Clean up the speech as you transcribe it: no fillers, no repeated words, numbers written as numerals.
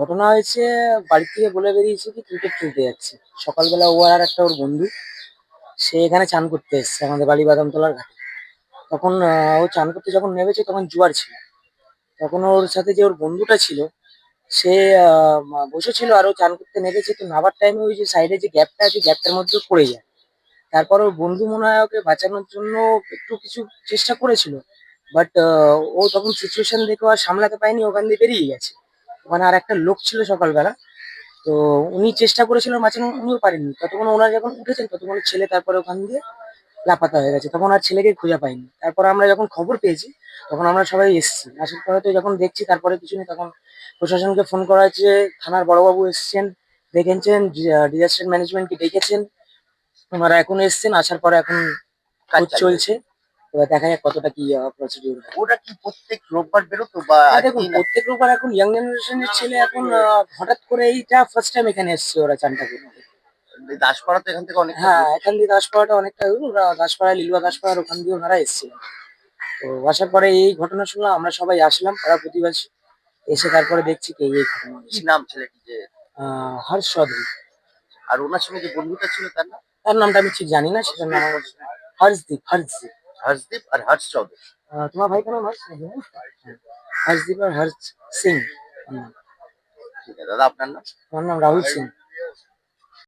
ঘটনা হয়েছে, বাড়ি থেকে বলে বেরিয়েছে কি ক্রিকেট খেলতে যাচ্ছে। সকালবেলা ও আর একটা ওর বন্ধু, সে এখানে চান করতে এসছে আমাদের বাড়ি বাদামতলার ঘাটে। তখন ও চান করতে যখন নেমেছে তখন জোয়ার ছিল। তখন ওর সাথে যে ওর বন্ধুটা ছিল, সে বসেছিল আর ও চান করতে নেমেছে, তো নামার টাইমে ওই যে সাইডে যে গ্যাপটা আছে গ্যাপটার মধ্যে পড়ে যায়। তারপর ওর বন্ধু মনে হয় ওকে বাঁচানোর জন্য একটু কিছু চেষ্টা করেছিল, বাট ও তখন সিচুয়েশন দেখে আর সামলাতে পারেনি, ওখান দিয়ে বেরিয়ে গেছে। ওখানে আর একটা লোক ছিল সকালবেলা, তো উনি চেষ্টা করেছিলেন বাঁচানো, উনিও পারেননি। ততক্ষণ ওনারা যখন উঠেছেন ততক্ষণ ছেলে তারপরে ওখান দিয়ে লাপাত্তা হয়ে গেছে, তখন আর ছেলেকে খুঁজে পাইনি। তারপর আমরা যখন খবর পেয়েছি তখন আমরা সবাই এসেছি, আসার পরে তো যখন দেখছি তারপরে কিছু নেই, তখন প্রশাসনকে ফোন করা হয়েছে, থানার বড়বাবু এসেছেন, দেখেছেন, ডিজাস্টার ম্যানেজমেন্টকে ডেকেছেন, ওনারা এখন এসেছেন, আসার পরে এখন কাজ চলছে। এবার দেখা যাক কতটা কি প্রসিডিউর। ওটা কি প্রত্যেক রোববার বেরোতো বা দেখুন, আজকেই না? প্রত্যেক রোববার এখন ইয়াং জেনারেশনের ছেলে এখন হঠাৎ করে এইটা ফার্স্ট টাইম এখানে এসছে ওরা চানটা করতে। দাসপাড়া তো এখান থেকে অনেকটা হ্যাঁ, দূর। এখান দিয়ে দাসপাড়াটা অনেকটা দূর, ওরা দাসপাড়া লিলুয়া দাসপাড়ার ওখান দিয়ে ওনারা এসেছিলেন। তো আসার পরে এই ঘটনা শুনলাম, আমরা সবাই আসলাম পাড়া প্রতিবেশী, এসে তারপরে দেখছি কি এই ঘটনা কি হয়েছে। নাম ছেলেটি যে? হর্ষ চৌধুরী। আর ওনার সঙ্গে যে বন্ধুটা ছিল তার নাম? তার নামটা আমি ঠিক জানি না, সেটার নাম আমার হর্ষদীপ। হর্ষদীপ। হর্ষদীপ আর হর্ষ চৌধুরী। তোমার ভাই কেন হর্ষ নাকি? হ্যাঁ, হর্ষদীপ আর হর্ষ সিং। ঠিক আছে দাদা, আপনার নাম? আমার নাম রাহুল সিং।